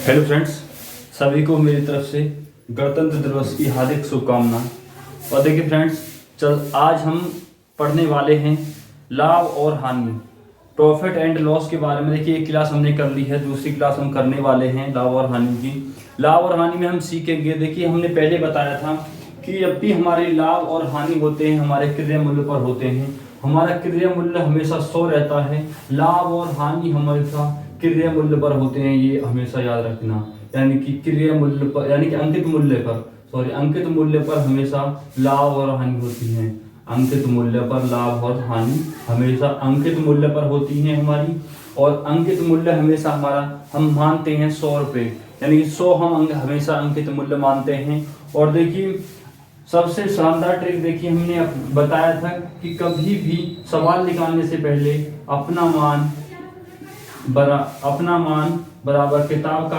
Hello friends, सभी को मेरी तरफ से गणतंत्र दिवस की हार्दिक शुभकामना। और देखिए फ्रेंड्स, आज हम पढ़ने वाले हैं लाभ और हानि, प्रॉफिट एंड लॉस के बारे में। देखिए एक क्लास हमने कर ली है, दूसरी क्लास हम करने वाले हैं लाभ और हानि की। लाभ और हानि में हम सीखेंगे, देखिए हमने पहले बताया था कि जब भी हमारे लाभ और हानि होते हैं हमारे क्रय मूल्य पर होते हैं। हमारा क्रय मूल्य हमेशा 100 रहता है, लाभ और हानि हमेशा क्रय मूल्य पर होते हैं, ये हमेशा याद रखना। यानी कि क्रय मूल्य पर, यानी कि अंकित मूल्य पर हमेशा लाभ और हानि होती है। अंकित मूल्य पर लाभ और हानि हमेशा अंकित मूल्य पर होती है हमारी। और अंकित मूल्य हमेशा हमारा हम मानते हैं 100 रुपये, यानी कि 100 हम हमेशा अंकित मूल्य मानते हैं। और देखिए सबसे शानदार ट्रिक देखिए हमने बताया था कि कभी भी सवाल निकालने से पहले अपना मान बराबर किताब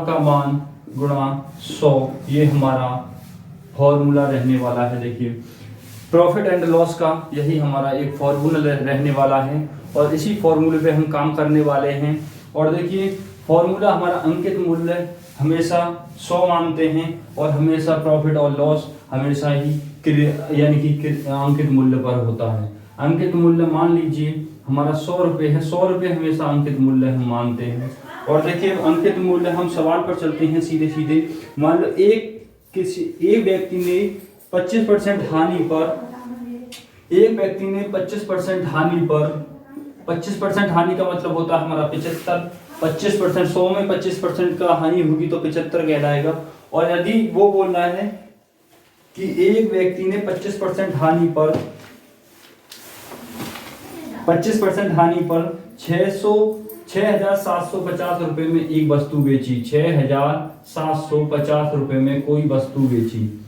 का मान गुणा 100, ये हमारा फॉर्मूला रहने वाला है। देखिए प्रॉफिट एंड लॉस का यही हमारा एक फॉर्मूला रहने वाला है और इसी फॉर्मूले पे हम काम करने वाले हैं। और देखिए फॉर्मूला हमारा अंकित मूल्य हमेशा 100 मानते हैं और हमेशा प्रॉफिट और लॉस हमेशा ही यानी कि अंकित मूल्य पर होता है। अंकित मूल्य मान लीजिए हमारा 100 रुपये है, 100 रुपये हमेशा अंकित मूल्य हम मानते हैं। और देखिए अंकित मूल्य हम सवाल पर चलते हैं सीधे सीधे। मान लो एक व्यक्ति ने 25% हानि पर 25% हानि का मतलब होता है हमारा 75। 25% 100 में 25% का हानि होगी तो 75 कहलाएगा। और यदि वो बोल रहा है कि एक व्यक्ति ने 25% हानि पर 6,750 रुपए में एक वस्तु बेची, 6,750 रुपए में कोई वस्तु बेची।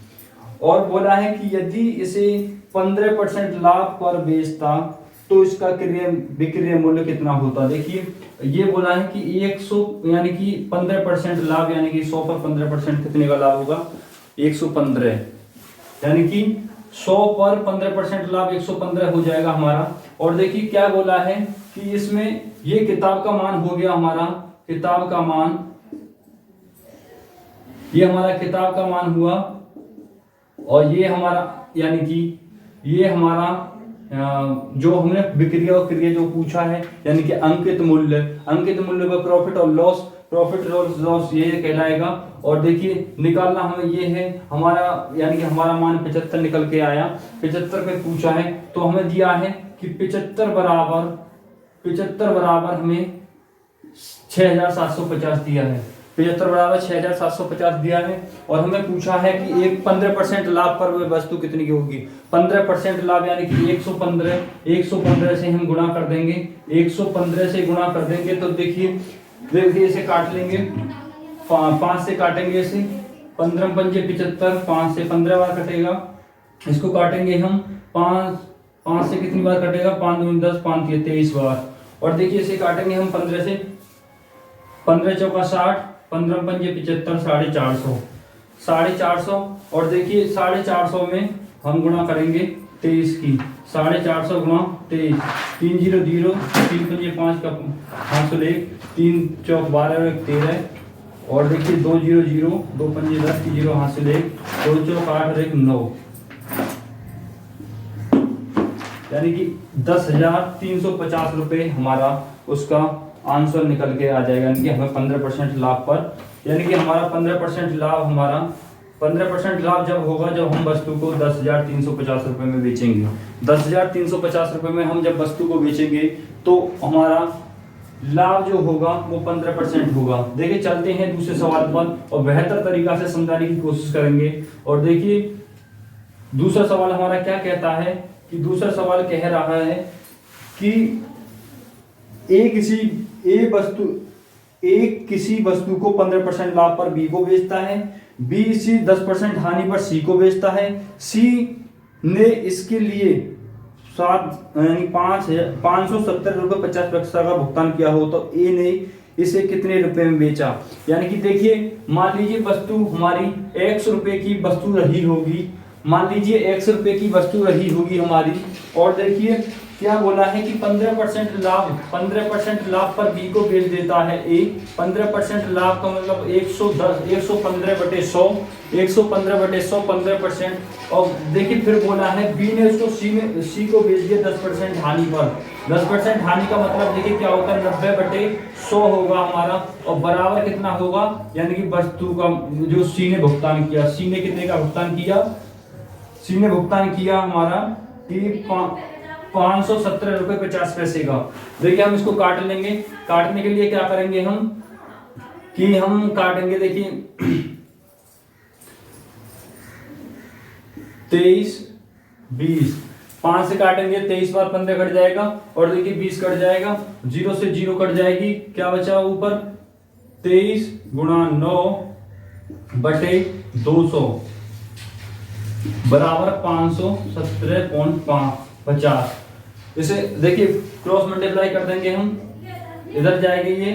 और बोला है कि यदि इसे 15% लाभ पर बेचता तो इसका विक्रय मूल्य कितना होता। देखिए ये बोला है कि 100 यानी कि 15% लाभ, यानी कि 100 पर 15% कितने का लाभ होगा, 115। यानी कि 100 पर 15% लाभ 115 हो जाएगा हमारा। और देखिए क्या बोला है कि इसमें ये किताब का मान हो गया हमारा, किताब का मान, ये हमारा किताब का मान हुआ। और ये हमारा यानी कि ये हमारा जो हमने विक्रय और क्रय जो पूछा है, यानी कि अंकित मूल्य पर प्रॉफिट और लॉस ये कहलाएगा। और देखिए निकालना हमें ये है हमारा, यानी कि हमारा मान 75 निकल के आया। 75 पे पूछा है तो हमें दिया है कि 75 बराबर हमें 6,750 दिया है। 75 बराबर 6,750 दिया है। और हमें पूछा है कि एक 15% लाभ पर वह वस्तु कितनी की होगी। 15% लाभ यानी कि 115 से हम गुणा कर देंगे। 115 से गुणा कर देंगे तो देखिए इसे काट लेंगे, 5 से काटेंगे इसे, 15 पंजे 75, 5 से 15 बार कटेगा। इसको काटेंगे हम 5 से कितनी बार कटेगा, 5 दूनी 10, 5 तिया 23 बार। और देखिए इसे काटेंगे हम 15 से, 15 चौका 60, 15 पंजे 75, 450। और देखिए 450 में हम गुणा करेंगे 23 की, 450 गुणा 23, 3 0 0, 3 पंजे 5 का 501, 3 चौक 12 और 1 13। और देखिए 2 0 0, 2 पंजे 10 की 0 हासिल 1, 2 चौक 8 और 1 9, यानी कि 10,350 रुपये हमारा उसका आंसर निकल के आ जाएगा। यानी कि हमें 15% लाभ पर, यानी कि हमारा 15% लाभ जब होगा जब हम वस्तु को 10,350 रुपये में बेचेंगे। 10,350 रुपये में हम जब वस्तु को बेचेंगे तो हमारा लाभ जो होगा वो 15% होगा। देखिए चलते हैं दूसरे सवाल पर और बेहतर तरीका से समझाने की कोशिश करेंगे। और देखिए दूसरा सवाल हमारा क्या कहता है कि दूसरा सवाल कह रहा है कि किसी वस्तु को 15% लाभ पर बी को बेचता है, बी इसी 10% हानि पर सी को बेचता है, सी ने इसके लिए 570 रुपये 50 पैसा का भुगतान किया हो तो ए ने इसे कितने रुपए में बेचा। यानी कि देखिए मान लीजिए वस्तु हमारी 100 रुपये की वस्तु रही होगी, मान लीजिए 100 रुपये की वस्तु रही होगी हमारी। और देखिए क्या बोला है कि 15% लाभ पर बी को बेच देता है ए। 15% लाभ का मतलब 115/100, 115/100 15%। और देखिए फिर बोला है बी ने उसको सी को बेच दिया 10% हानि पर। 10% हानि का मतलब देखिए क्या होता है, 90/100 होगा हमारा, और बराबर कितना होगा, यानी कि वस्तु का जो सी ने भुगतान किया। सी ने कितने का भुगतान किया, सी ने भुगतान किया हमारा कि 517 रुपये 50 पैसे का। देखिए हम इसको काट लेंगे। काटने के लिए क्या करेंगे हम कि हम काटेंगे, देखिए 23 20, 5 से काटेंगे, 23 बार 15 कट जाएगा, और देखिए 20 कट जाएगा, 0 से 0 कट जाएगी, क्या बचा ऊपर 23 गुणा 9/200 बराबर 517.50। इसे देखिए क्रॉस मल्टीप्लाई कर देंगे हम, इधर जाएंगे ये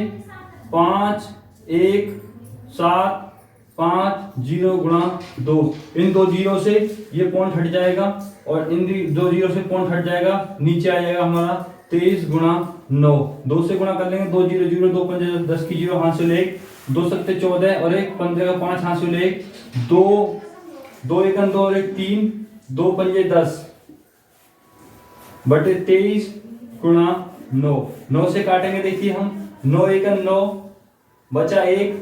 5 1 7 5 0 गुणा 2, इन 2 जीरो से ये पॉइंट हट जाएगा, और इन 2 जीरो से पॉइंट हट जाएगा, नीचे आ जाएगा हमारा 23 गुणा 9। 2 से गुणा कर लेंगे, 2 0 0, 2 5 10 की 0 हाथ से ले 2 7 14 और 1 15 का 5 हाथ से ले 2 2 1 2 और 1 3 2 5 10 बटे 23 गुणा 9। 9 से काटेंगे, देखिए हम 9 1 9 बचा 1,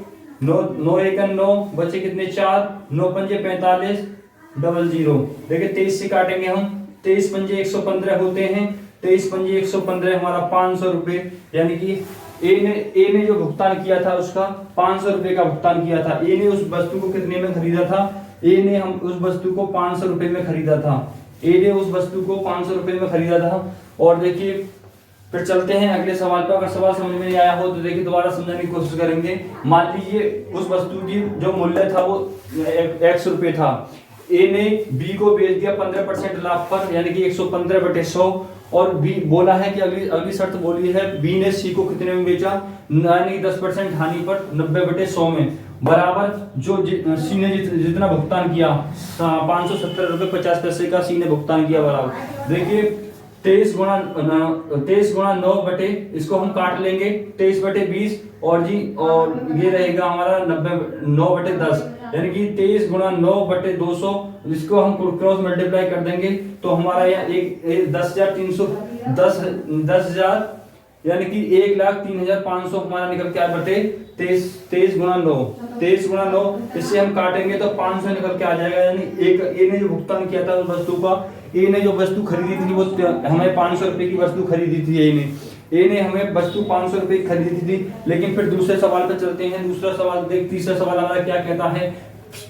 9 1 9 बचे कितने 4, 9 5 45 00। देखिए 23 से काटेंगे हम, 23 5 115 होते हैं, 23 5 115 हमारा 500 रुपये, यानी कि ए ने जो भुगतान किया था उसका 500 रुपये का भुगतान किया था। ए ने उस वस्तु को कितने में खरीदा था, ए ने हम उस वस्तु को 500 रुपये में खरीदा था। ए ने उस वस्तु को 500 रुपये में खरीदा था। और देखिए फिर चलते हैं अगले सवाल पर। अगर सवाल समझ में नहीं आया हो तो देखिए दोबारा समझाने की कोशिश करेंगे। मान लीजिए उस वस्तु की जो मूल्य था वो x रुपये था। ए ने बी को बेच दिया 15% लाभ पर, यानी कि 115/100, और बी बोला है कि अगली शर्त बोली है बी ने सी को कितने में बेचा, यानी 10% हानि पर 90/100 में, बराबर जो सी ने जितना भुगतान किया 517 रुपये 50 पैसे का सी ने भुगतान किया बराबर। देखिए 23 गुणा 9 बटे, इसको हम काट लेंगे 23/20, और ये रहेगा हमारा 9/10, यानी कि 23 गुणा 9/200। इसको हम क्रॉस मल्टीप्लाई कर देंगे तो हमारा यहाँ 10,000 यानी कि 1,03,500 हमारा निकल के आया बटे 23 गुणा 9। इससे हम काटेंगे तो 500 निकल के आ जाएगा, यानी ए ने जो भुगतान किया था उस वस्तु का, ए ने जो वस्तु खरीदी थी वो हमें 500 रुपए की वस्तु खरीदी थी। ए ने हमें वस्तु 500 रुपए की खरीदी थी। लेकिन फिर दूसरे सवाल पर चलते हैं। दूसरा सवाल तीसरा सवाल हमारा क्या कहता है।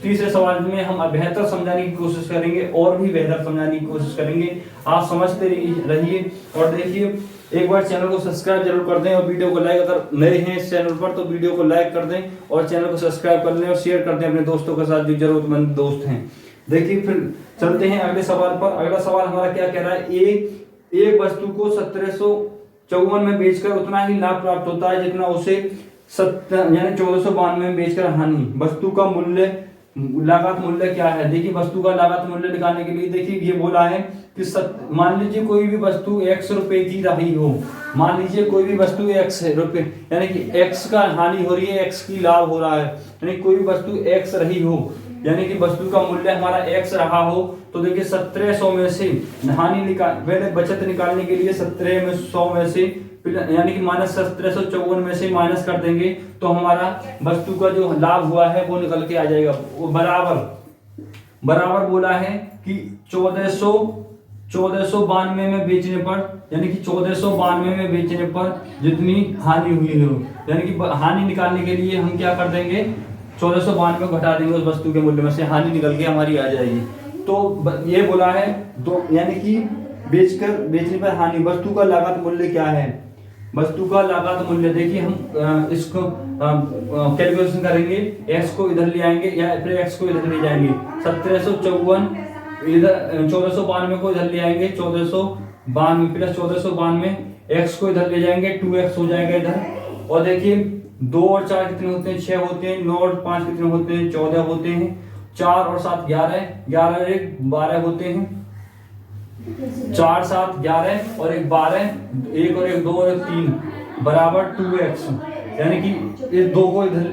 तीसरे सवाल में हम बेहतर समझाने की कोशिश करेंगे, और भी बेहतर समझाने की कोशिश करेंगे। आप समझते रहिए और देखिए। एक बार चैनल को सब्सक्राइब जरूर कर दें, और वीडियो को लाइक, अगर नए हैं इस चैनल पर तो वीडियो को लाइक कर दें और चैनल को सब्सक्राइब कर लें और शेयर कर दें अपने दोस्तों के साथ जो जरूरतमंद दोस्त हैं। देखिए फिर चलते हैं अगले सवाल पर। अगला सवाल हमारा क्या कह रहा है, एक वस्तु को 1754 में बेचकर उतना ही लाभ प्राप्त होता है जितना उसे यानी 1492 में बेचकर हानि। वस्तु का मूल्य लागत मूल्य क्या है। देखिए वस्तु का लागत मूल्य निकालने के लिए देखिए ये बोला है कि मान लीजिए कोई भी वस्तु 100 रुपए की रही हो। मान लीजिए कोई भी वस्तु 100 रुपए, यानी कि x का हानि हो रही है, x की लाभ हो रहा है, यानी कोई भी वस्तु x रही हो, यानी कि वस्तु का मूल्य हमारा x रहा हो। तो देखिए 1700 में से हानि पहले बचत निकालने के लिए 1700 में से यानी कि -1754 में से माइनस कर देंगे तो हमारा वस्तु का जो लाभ हुआ है वो निकल के आ जाएगा। वो बराबर बोला है कि 1492 में बेचने पर, यानी कि 1492 में बेचने पर जितनी हानि हुई हो, यानी कि हानि निकालने के लिए हम क्या कर देंगे 1492 घटा देंगे उस वस्तु के मूल्य में से, हानि निकल के हमारी आ जाएगी। तो ये बोला है यानी कि बेचने पर हानि। वस्तु का लागत मूल्य क्या है। वस्तु का लागत मूल्य देखिए हम इसको कैलकुलेशन करेंगे। x को इधर ले आएंगे या फिर x को इधर ले जाएंगे। 1754 इधर 1492 को इधर ले आएंगे, 1492 प्लस 1492 x को इधर ले जाएंगे, 2x हो जाएगा इधर। और देखिए 2 और 4 कितने होते हैं, 6 होते हैं। 9 और 5 कितने होते हैं, 14 होते हैं। 4 और 7 11, 11 और 1 12 होते हैं। 4 7 11 और एक 12, एक और एक 2 और एक 3 बराबर 2x। यानी कि इस 2 को इधर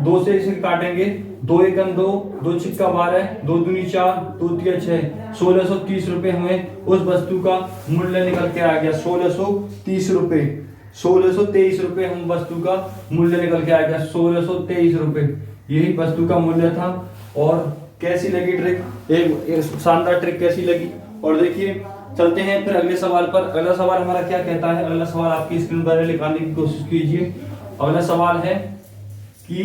2 से इसे काटेंगे, 2 एकम 2, 2 छिक्का 12, 2 दूनी 4, 2 तिया 6, 1630 रुपए हमें उस वस्तु का मूल्य निकल के आ गया। 1630 रुपए, 1623 रुपए हम वस्तु का मूल्य निकल के आ गया। 1623 रुपए यही वस्तु का मूल्य था। और कैसी लगी ट्रिक, एक शानदार ट्रिक कैसी लगी। और देखिए चलते हैं फिर अगले सवाल पर। अगला सवाल हमारा क्या कहता है, अगला सवाल आपकी स्क्रीन पर लिखने की कोशिश कीजिए। अगला सवाल है कि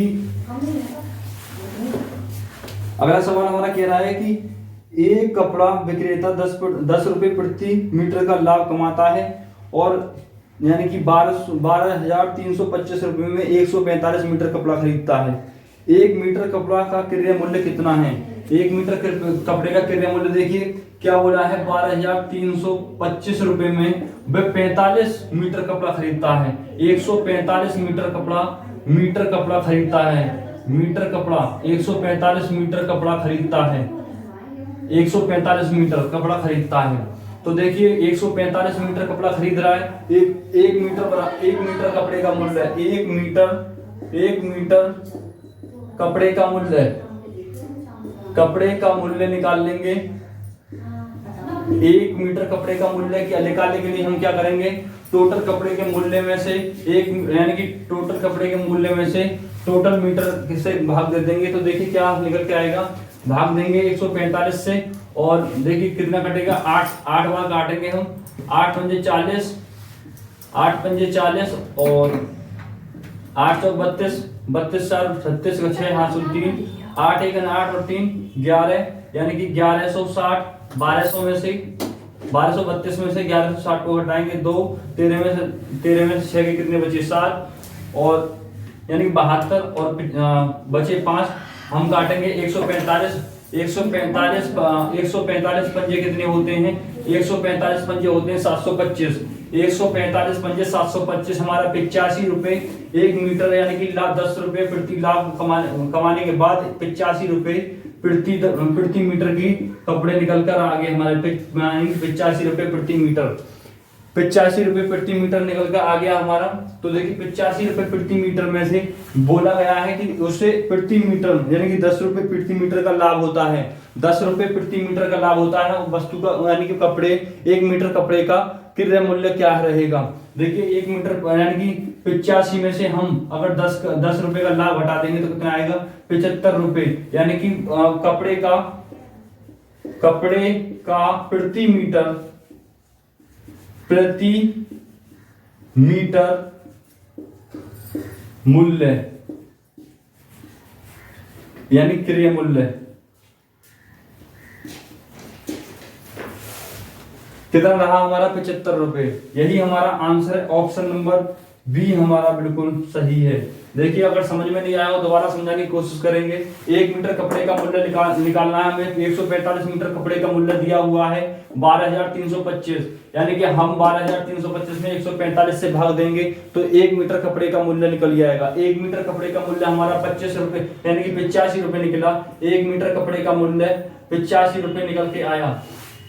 अगला सवाल हमारा कह रहा है कि एक कपड़ा विक्रेता 10 रुपए प्रति मीटर का लाभ कमाता है और यानी कि 12,325 रुपए में 145 मीटर कपड़ा खरीदता है। 1 मीटर कपड़ा का क्रय मूल्य कितना है? 1 मीटर कपड़े का क्रय मूल्य देखिए क्या बोला है, 12,325 रुपए में वह 45 मीटर कपड़ा खरीदता है। 145 मीटर कपड़ा खरीदता है। मीटर कपड़ा 145 मीटर कपड़ा खरीदता है। 145 मीटर कपड़ा खरीदता है। तो देखिए 145 मीटर कपड़ा खरीद रहा है। एक मीटर कपड़े का मूल्य, 1 मीटर कपड़े का मूल्य निकाल लेंगे। 1 मीटर कपड़े का मूल्य क्या निकालने के लिए हम क्या करेंगे, टोटल कपड़े के मूल्य में से एक, यानी कि टोटल कपड़े के मूल्य में से टोटल मीटर से भाग दे देंगे। तो देखिए क्या निकल के आएगा, भाग देंगे 145 से और देखिए कितना कटेगा, 8 बार काटेंगे हम। 8 पंजे 40, 8 पंजे 40 और 8 चौक 32, 32 4 36 का 6 हाथ 3, 8 एक 8 और 3 11, यानी कि 1160। 1200 में से 1232 में से 1160 को हटाएंगे 2, 13 में से 6 के कितने बचे 7 और यानी 72 और बचे 5। हम काटेंगे 145 पंजे कितने होते हैं, 145 पंजे होते हैं 725। 145 पंजे 725 हमारा 85 रुपए 1 मीटर, यानी कि 10 रुपए प्रति लाभ कमाने के बाद 85 रुपए प्रति मीटर की कपड़े निकल कर आ गए हमारे। 85 रुपए प्रति मीटर, 85 रुपए प्रति मीटर निकल कर आ गया हमारा। तो देखिए 85 रुपए प्रति मीटर में से बोला गया है कि उसे प्रति मीटर यानी कि 10 रुपए प्रति मीटर का लाभ होता है। 10 रुपए प्रति मीटर का लाभ होता है वस्तु का, यानी कि कपड़े 1 मीटर कपड़े का क्रय मूल्य क्या रहेगा। देखिए 1 मीटर यानी कि 85 में से हम अगर 10 रुपए का लाभ हटा देंगे तो कितना आएगा, 75 रुपए, यानी कि कपड़े का प्रति मीटर मूल्य यानी क्रय मूल्य कितना रहा हमारा, 75 रुपए। यही हमारा आंसर है, ऑप्शन नंबर बी हमारा बिल्कुल सही है। देखिए अगर समझ में नहीं आया हो दोबारा समझाने की कोशिश करेंगे। 1 मीटर कपड़े का मूल्य निकालना है हमें। 145 मीटर कपड़े का मूल्य दिया हुआ है 12,325, यानी कि हम 12,325 में 145 से भाग देंगे तो 1 मीटर कपड़े का मूल्य निकल जाएगा। 1 मीटर कपड़े का मूल्य हमारा 25 रुपए यानी कि 85 रुपए निकला। 1 मीटर कपड़े का मूल्य 85 रुपए निकल के आया।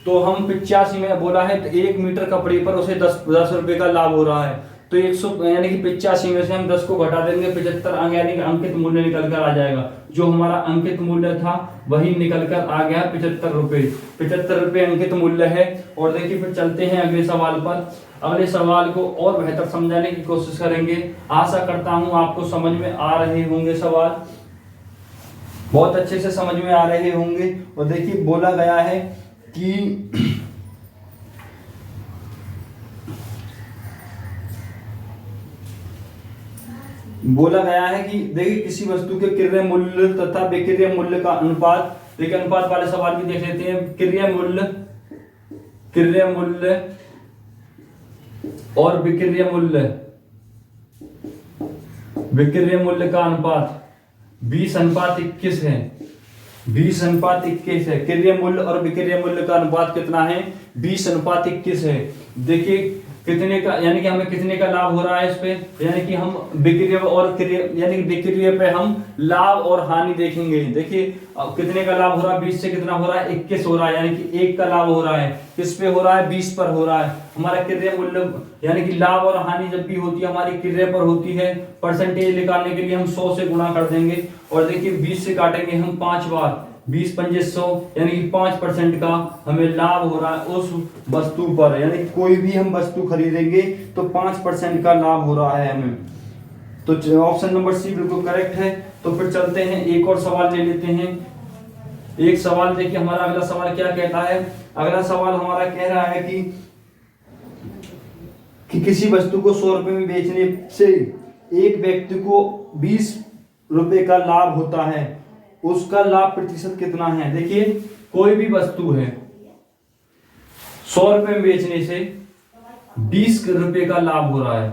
तो हम 85 में बोला है तो 1 मीटर कपड़े पर उसे 10 रुपए का लाभ हो रहा है। तो 100 यानी कि 85 में से हम 10 को घटा देंगे, 75 यानी कि अंकित मूल्य निकल कर आ जाएगा। जो हमारा अंकित मूल्य था वही निकल कर आ गया 75 रुपए। 75 रुपए अंकित मूल्य है। और देखिए फिर चलते हैं अगले सवाल पर। अगले सवाल को और बेहतर समझाने की कोशिश करेंगे। आशा करता हूं आपको समझ में आ रहे होंगे, सवाल बहुत अच्छे से समझ में आ रहे होंगे। और देखिए बोला गया है कि देखिए किसी वस्तु के क्रय मूल्य तथा विक्रय मूल्य का अनुपात। देखिए अनुपात वाले सवाल भी देख लेते हैं। क्रय मूल्य और विक्रय मूल्य का अनुपात 20:21 है। 20:21 है। क्रय मूल्य और विक्रय मूल्य का अनुपात कितना है, 20:21 है। देखिए कितने का, यानी कि हमें कितने का लाभ हो रहा है इस पे, यानी कि हम विक्रय और क्रय, यानी कि विक्रय पे हम लाभ और हानि देखेंगे। देखिए कितने का लाभ हो रहा है, 20 से कितना हो रहा है, 21 हो रहा है, यानी कि 1 का लाभ हो रहा है। किस पे हो रहा है, 20 पर हो रहा है। हमारा क्रय मूल्य, यानी कि लाभ और हानि जब भी होती है हमारी क्रय पर होती है। परसेंटेज निकालने के लिए हम 100 से गुणा कर देंगे, और देखिए 20 से काटेंगे हम 5 बार, 20 पंजे 100, यानी कि 5% का हमें लाभ हो रहा है उस वस्तु पर। यानी कि कोई भी हम वस्तु खरीदेंगे तो 5% का लाभ हो रहा है हमें। तो ऑप्शन नंबर सी बिल्कुल करेक्ट है। तो फिर चलते हैं, एक और सवाल ले लेते हैं। एक सवाल देखिए, हमारा अगला सवाल क्या कहता है। अगला सवाल हमारा कह रहा है कि किसी वस्तु को 100 रुपए में बेचने से एक व्यक्ति को 20 रुपए का लाभ होता है, उसका लाभ प्रतिशत कितना है। देखिए कोई भी वस्तु है, 100 रुपए में बेचने से 20 रुपए का लाभ हो रहा है,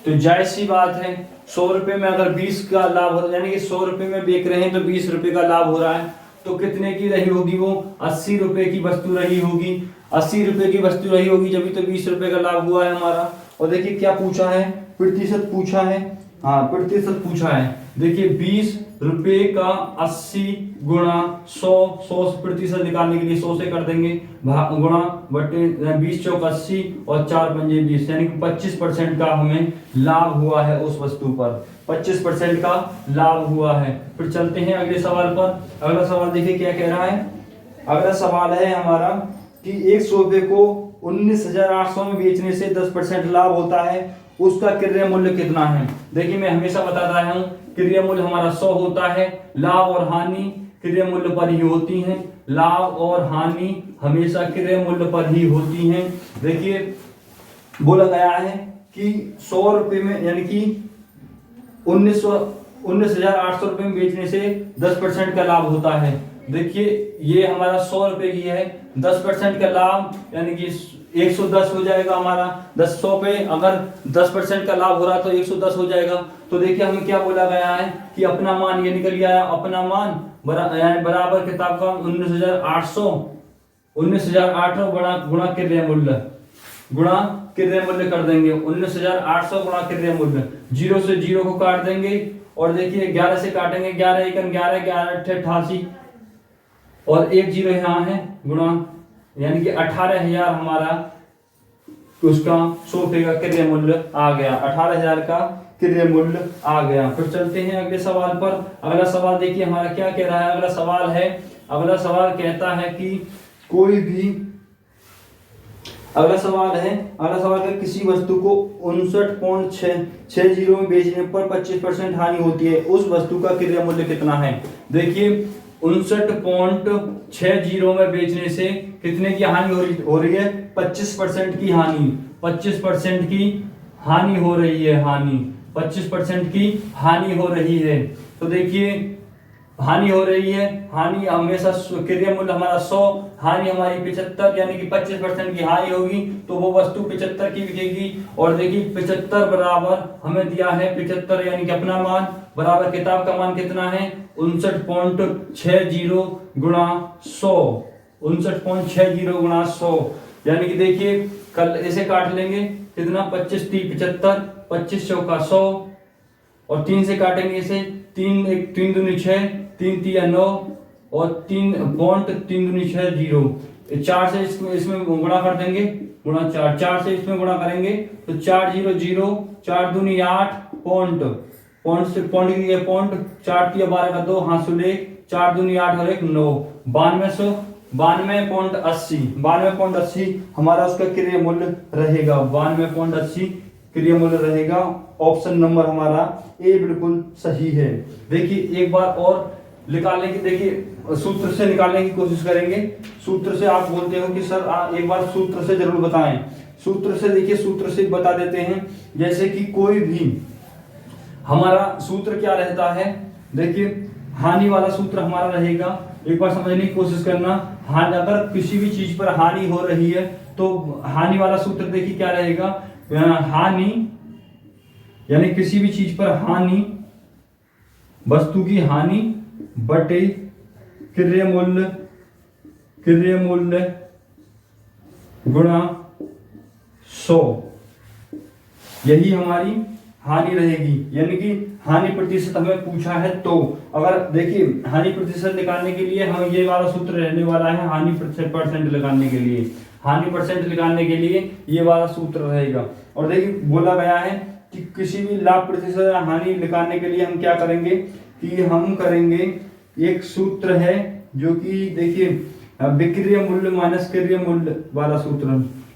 तो जायज सी बात है 100 रुपए में अगर 20 का लाभ हो रहा है, यानी कि 100 रुपए में बेच रहे हैं तो 20 रुपए का लाभ हो रहा है, तो कितने की रही होगी वो, 80 रुपए की वस्तु रही होगी। 80 रुपए की वस्तु रही होगी, जब तो 20 रुपए का लाभ हुआ है हमारा। और देखिए क्या पूछा है, प्रतिशत पूछा है। हाँ प्रतिशत पूछा है। देखिए 20 रुपए का 80 गुणा 100 प्रतिशत निकालने के लिए 100 से कर देंगे, गुणा बटे 20 चौक 80 और 4 पंजे 20, यानी कि 25% का हमें लाभ हुआ है उस वस्तु पर। 25% का लाभ हुआ है। फिर चलते हैं अगले सवाल पर। अगला सवाल देखिए क्या कह रहा है। अगला सवाल है हमारा कि 100 रुपए को 19,800 में बेचने से 10% लाभ होता है, उसका क्रय मूल्य कितना है। देखिए मैं हमेशा बताता रहा हूं, क्रय मूल्य हमारा 100 होता है। लाभ और हानि क्रय मूल्य पर ही होती हैं। लाभ और हानि हमेशा क्रय मूल्य पर ही होती हैं। देखिए बोला गया है कि 100 रुपए में, यानी कि 19,800 रुपए में बेचने से 10% का लाभ होता है। देखिए ये हमारा 100 रुपए की है, 10% का लाभ यानी कि 110 हो जाएगा हमारा। 100 पे अगर 10% का लाभ हो रहा है तो 110 हो जाएगा। तो देखिए हमें क्या बोला गया है कि अपना मान, ये निकल गया अपना मान बराबर किताब का 19,800 गुणा क्रय मूल्य, गुणा क्रय मूल्य कर देंगे। 19,800 गुणा क्रय मूल्य, 0 से 0 को काट देंगे, और देखिए 11 से काटेंगे, 11 एकम 11, 11 अट्ठे 88, और 1 0 यहाँ है, गुणा यानी कि 18,000 हमारा उसका सोफे का क्रय मूल्य आ गया। 18,000 का क्रय मूल्य आ गया। फिर चलते हैं अगले सवाल पर। अगला सवाल देखिए हमारा क्या कह रहा है। अगला सवाल कहता है कि कोई भी, अगला सवाल है किसी वस्तु को 59.60 में बेचने पर 25% हानि होती है, उस वस्तु का क्रय मूल्य कितना है। देखिए 59.60 में बेचने से कितने की हानि हो रही है, 25% की हानि, 25% की हानि हो रही है, 25% की हानि हो रही है। तो देखिए हानि हो रही है, हानि हमेशा क्रय मूल्य हमारा 100, हानि हमारी 75, यानी कि 25% की हानि होगी तो वो वस्तु 75 की बिकेगी। और देखिए 75 बराबर हमें दिया है 75, यानी कि अपना मान बराबर किताब का मान कितना है 59.60 गुणा 100, 59.60 गुणा 100, यानी कि देखिए कल ऐसे काट लेंगे कितना 25 30 75, 25 चौका 100, और 3 से काटेंगे इसे, 3 1 3 दूनी 6, 3 3 9, और 3 दूनी 6 0, 4 से इसमें गुणा कर देंगे, गुणा 4 से इसमें गुणा करेंगे तो 4 0 0, 4 दूनी 8, पॉइंट से पॉइंट की पॉइंट, 4 3 12 का 2, हाथ से 4 दूनी 8 और 1 9, 92.80 हमारा उसका क्रय मूल्य रहेगा। 92.80 क्रय मूल्य रहेगा। ऑप्शन नंबर हमारा ए बिल्कुल सही है। देखिए एक बार और निकालने की, देखिए सूत्र से निकालने की कोशिश करेंगे। सूत्र से आप बोलते हो कि सर एक बार सूत्र से जरूर बताएं। सूत्र से देखिए, सूत्र से बता देते हैं। जैसे कि कोई भी हमारा सूत्र क्या रहता है, देखिए हानि वाला सूत्र हमारा रहेगा। एक बार समझने की कोशिश करना, हानि अगर किसी भी चीज पर हानि हो रही है तो हानि वाला सूत्र देखिए क्या रहेगा, हानि यानी किसी भी चीज पर हानि, वस्तु की हानि बटे क्रय मूल्य गुणा 100, यही हमारी हानि रहेगी। यानी कि हानि प्रतिशत हमें पूछा है, तो अगर देखिए हानि प्रतिशत निकालने के लिए हम ये वाला सूत्र रहने वाला है, हानि परसेंट निकालने के लिए, हानि परसेंट निकालने के लिए ये वाला सूत्र रहेगा। और देखिए बोला गया है कि किसी भी लाभ प्रतिशत या हानि निकालने के लिए हम क्या करेंगे कि हम करेंगे, एक सूत्र है जो कि देखिए विक्रय मूल्य माइनस क्रय मूल्य वाला सूत्र।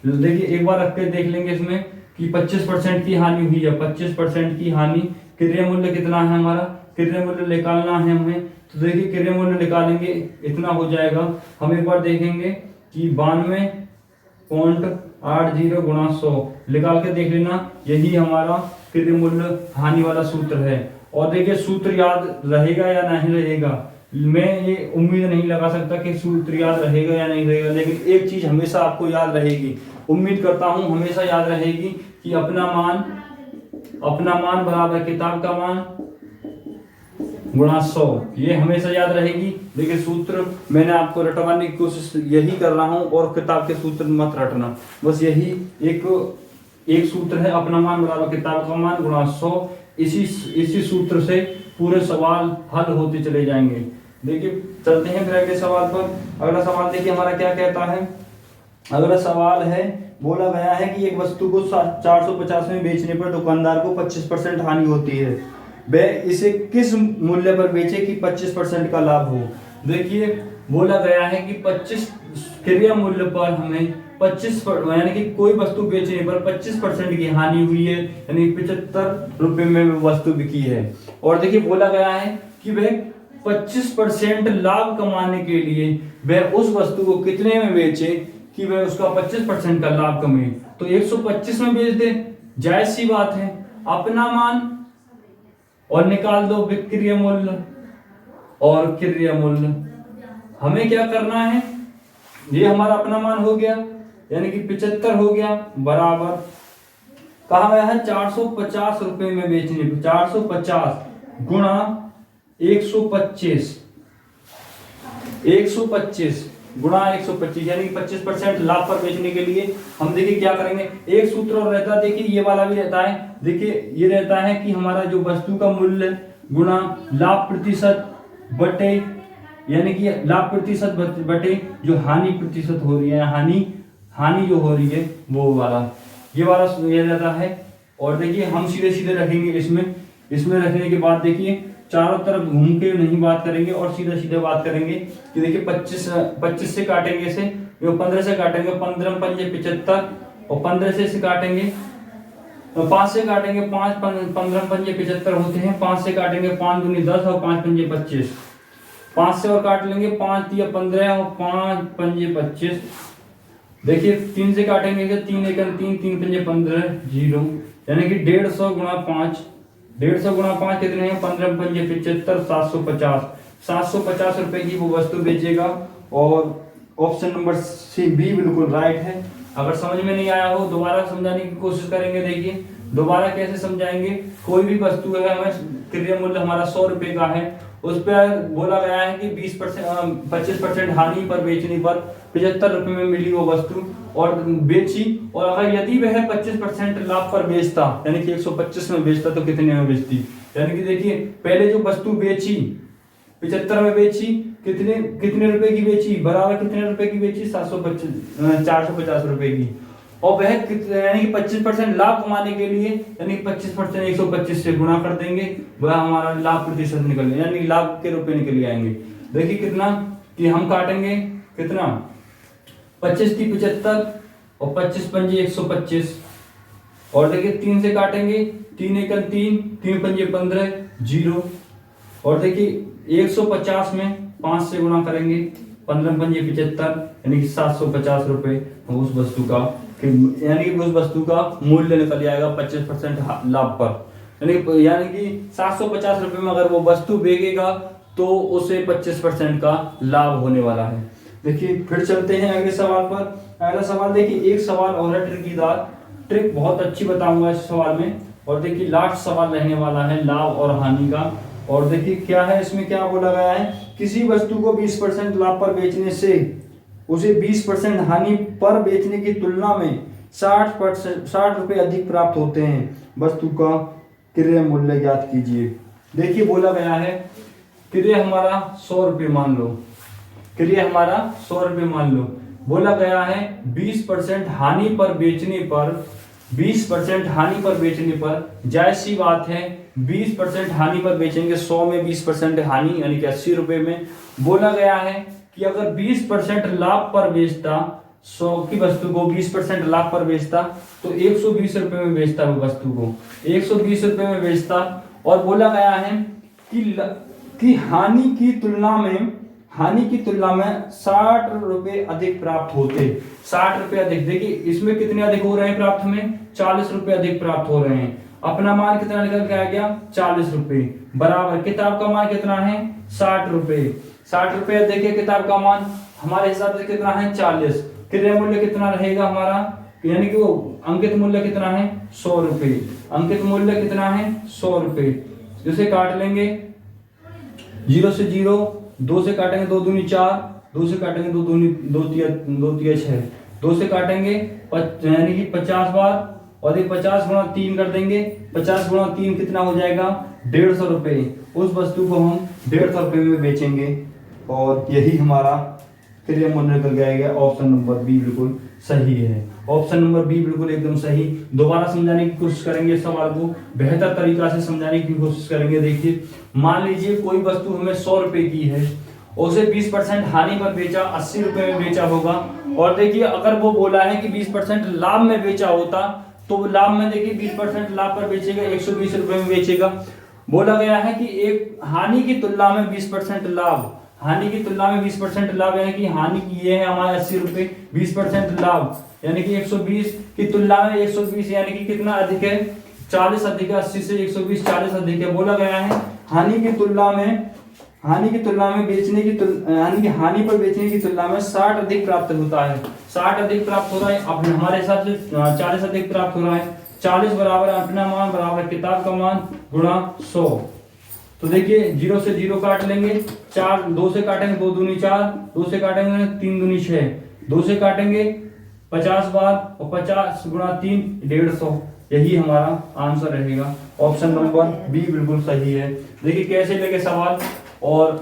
देखिए एक बार रख के देख लेंगे इसमें कि 25% की हानि हुई है, 25% की हानि, क्रय मूल्य कितना है हमारा, क्रय मूल्य निकालना है हमें। तो देखिए क्रय मूल्य निकालेंगे, इतना हो जाएगा। हम एक बार देखेंगे कि 92.80 गुणा 100 निकाल के देख लेना, यही हमारा क्रय मूल्य हानि वाला सूत्र है। और देखिए सूत्र याद रहेगा या नहीं रहेगा, मैं ये उम्मीद नहीं लगा सकता कि सूत्र याद रहेगा या नहीं रहेगा, लेकिन एक चीज हमेशा आपको याद रहेगी, उम्मीद करता हूं हमेशा याद रहेगी कि अपना मान बराबर किताब का मान गुणा 100, ये हमेशा याद रहेगी। देखिए सूत्र मैंने आपको रटवाने की कोशिश यही कर रहा हूं, और किताब के सूत्र मत रटना, बस यही एक सूत्र है, अपना मान बराबर किताब का मान गुणा 100। इसी सूत्र से पूरे सवाल हल होते चले जाएंगे। देखिए चलते हैं फिर अगले सवाल पर। अगला सवाल देखिए हमारा क्या कहता है। अगला सवाल है, बोला गया है कि एक वस्तु को 450 में बेचने पर दुकानदार को 25% हानि होती है, वह इसे किस मूल्य पर बेचे कि 25% का लाभ हो। देखिए बोला गया है कि 25 क्रय मूल्य पर हमें 25, यानी कि कोई वस्तु बेचने पर 25% की हानि हुई है, यानी 75 रुपए में वस्तु बिकी है। और देखिए बोला गया है कि वह 25% लाभ कमाने के लिए वह उस वस्तु को कितने में बेचे कि वह उसका 25% का लाभ कमाए। तो 125 में बेच दे, जायज सी बात है। अपना मान और निकाल दो विक्रय मूल्य और क्रय मूल्य। हमें क्या करना है, ये हमारा अपना मान हो गया, यानी कि 75 हो गया, बराबर कहा गया है 450 रुपए में बेचने पर, 450 गुणा 125 गुणा 125, यानी कि 25% लाभ पर बेचने के लिए हम देखिए क्या करेंगे। एक सूत्र और रहता है, देखिए ये वाला भी रहता है। देखिए ये रहता है कि हमारा जो वस्तु का मूल्य गुणा लाभ प्रतिशत बटे, यानी कि लाभ प्रतिशत बटे जो हानि प्रतिशत हो रही है, हानि जो हो रही है वो वाला, ये वाला ये रहता है। और देखिए हम सीधे रखेंगे इसमें रखने के बाद देखिए चारों तरफ घूम के नहीं बात करेंगे और सीधे बात करेंगे कि देखिए 25 से काटेंगे इसे, 15 से काटेंगे, 15 पंजे 75, और 15 से इसे काटेंगे, 5 से काटेंगे, 15 पंजे 75 होते हैं, 5 से काटेंगे, 5 दूनी 10 और 5 पंजे 25, 5 से और काट लेंगे, 5 दिया 15 और 5 पंजे 25। देखिए 3 से काटेंगे, 3 एकम 3, 3 पंजे 15, 0, यानी कि 150 गुणा 5, 150 गुणा 5 कितने हैं, 15 पंजे 75, 750 रुपए की वो वस्तु बेचेगा। और ऑप्शन नंबर सी बी बिल्कुल राइट है। अगर समझ में नहीं आया हो दोबारा समझाने की कोशिश करेंगे। देखिए दोबारा कैसे समझाएंगे, कोई भी वस्तु है, हमें क्रय मूल्य हमारा 100 रुपए का है, उस पर बोला गया है कि 25% हानि पर बेचने पर 75 रुपए में मिली वो वस्तु और बेची। और अगर यदि वह 25% लाभ पर बेचता, यानी कि 125 में बेचता, तो कितने में बेचती, यानी कि देखिए पहले जो वस्तु बेची 75 में बेची, कितने रुपए की बेची, बराबर कितने रुपए की बेची, 450 रुपए की। और वह यानी कि 25% लाभ कमाने के लिए, यानी 25% 125 से गुणा कर देंगे, वह हमारा लाभ प्रतिशत निकल, यानी लाभ के रुपए निकल आएंगे। देखिए कितना कि हम काटेंगे, कितना 25 की 75 और 25 पंजे 125, और देखिए 3 से काटेंगे, 3 एकम 3, 3 पंजे 15, 0, और देखिए 150 में 5 से गुणा करेंगे, 15 पंजे 75, यानी कि 750 रुपए उस वस्तु का, यानी कि उस वस्तु का मूल्य निकल जाएगा 25% लाभ पर। यानी कि 750 रुपए में अगर वो वस्तु बेचेगा तो उसे 25% का लाभ होने वाला है। देखिए फिर चलते हैं अगले सवाल पर। अगला सवाल देखिए, एक सवाल और है ट्रिकीदार, ट्रिक बहुत अच्छी बताऊंगा इस सवाल में। और देखिए लास्ट सवाल रहने वाला है लाभ और हानि का। और देखिए क्या है, इसमें क्या बोला गया है, किसी वस्तु को 20% लाभ पर बेचने से उसे 20% हानि पर बेचने की तुलना में 60 रुपये अधिक प्राप्त होते हैं। वस्तु का क्रय मूल्य ज्ञात कीजिए। देखिए बोला गया है क्रय हमारा 100 रुपये मान लो, क्रय हमारा 100 रुपये मान लो। बोला गया है 20% हानि पर बेचने पर, 20% हानि पर बेचने पर, जायज सी बात है 20% हानि पर बेचेंगे, 100 में 20% हानि यानी कि 80 रुपये में। बोला गया है कि अगर 20% लाभ पर बेचता, 100 की वस्तु को 20% लाभ पर बेचता तो 120 रुपये में बेचता वो वस्तु को, 120 रुपये में बेचता। और बोला गया है कि हानि की तुलना में 60 रुपये अधिक प्राप्त होते, 60 रुपये अधिक। देखिए इसमें कितने अधिक हो रहे हैं प्राप्त, में 40 रुपये अधिक प्राप्त हो रहे हैं। अपना मान कितना निकल के आ गया 40 रुपये, बराबर किताब का मान कितना है 60 रुपये, 60 रुपये देखिए किताब का मान हमारे हिसाब से कितना है 40। क्रय मूल्य कितना रहेगा हमारा, यानी कि वो अंकित मूल्य कितना है 100 रुपये, अंकित मूल्य कितना है 100 रुपये। जिसे काट लेंगे 0 से 0, 2 से काटेंगे 2 दूनी 4, 2 से काटेंगे 2 दूनी 2 तिया 6, 2 से काटेंगे यानी कि 50 बार, और ये 50 गुणा 3 कर देंगे, 50 गुणा 3 कितना हो जाएगा 150 रुपये। उस वस्तु को हम 150 रुपये में बेचेंगे और यही हमारा क्रय मूल्य निकल जाएगा। ऑप्शन नंबर बी बिल्कुल सही है, ऑप्शन नंबर बी बिल्कुल एकदम सही। दोबारा समझाने की कोशिश करेंगे इस सवाल को, बेहतर तरीका से समझाने की कोशिश करेंगे। देखिए मान लीजिए कोई वस्तु हमें 100 रुपये की है, उसे 20% हानि पर बेचा, 80 रुपये में बेचा होगा। और देखिए अगर वो बोला है कि 20% लाभ में बेचा होता तो लाभ में देखिए 20% लाभ पर बेचेगा, 120 रुपये में बेचेगा। बोला गया है कि एक हानि की तुलना में 20% लाभ, हानि की तुलना में 20% लाभ, यानी कि हानि की ये है हमारे 80 रुपये, 20% लाभ यानी कि 120 की तुलना में 120 यानी कि कितना अधिक है 40 अधिक है, 80 से 120 40 अधिक है। बोला गया है हानि की तुलना में बेचने की यानी कि हानि पर बेचने की तुलना में 60 अधिक प्राप्त होता है, 60 अधिक प्राप्त हो रहा है। अब हमारे हिसाब से 40 अधिक प्राप्त हो रहा है। 40 बराबर अपना मान बराबर किताब का मान गुणा 100। तो देखिए 0 से 0 काट लेंगे, 4 2 से काटेंगे 2 दूनी 4, 2 से काटेंगे 3 दूनी 6, 2 से काटेंगे 50 बार और 50 गुणा 3 150। यही हमारा आंसर रहेगा। ऑप्शन नंबर बी बिल्कुल सही है। देखिए कैसे लगे सवाल, और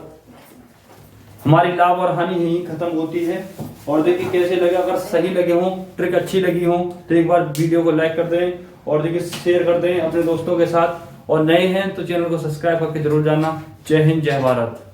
हमारी लाभ और हानि यही खत्म होती है। और देखिए कैसे लगे, अगर सही लगे हों, ट्रिक अच्छी लगी हो तो एक बार वीडियो को लाइक कर दें और देखिए शेयर कर दें अपने दोस्तों के साथ, और नए हैं तो चैनल को सब्सक्राइब करके जरूर जाना। जय हिंद, जय भारत।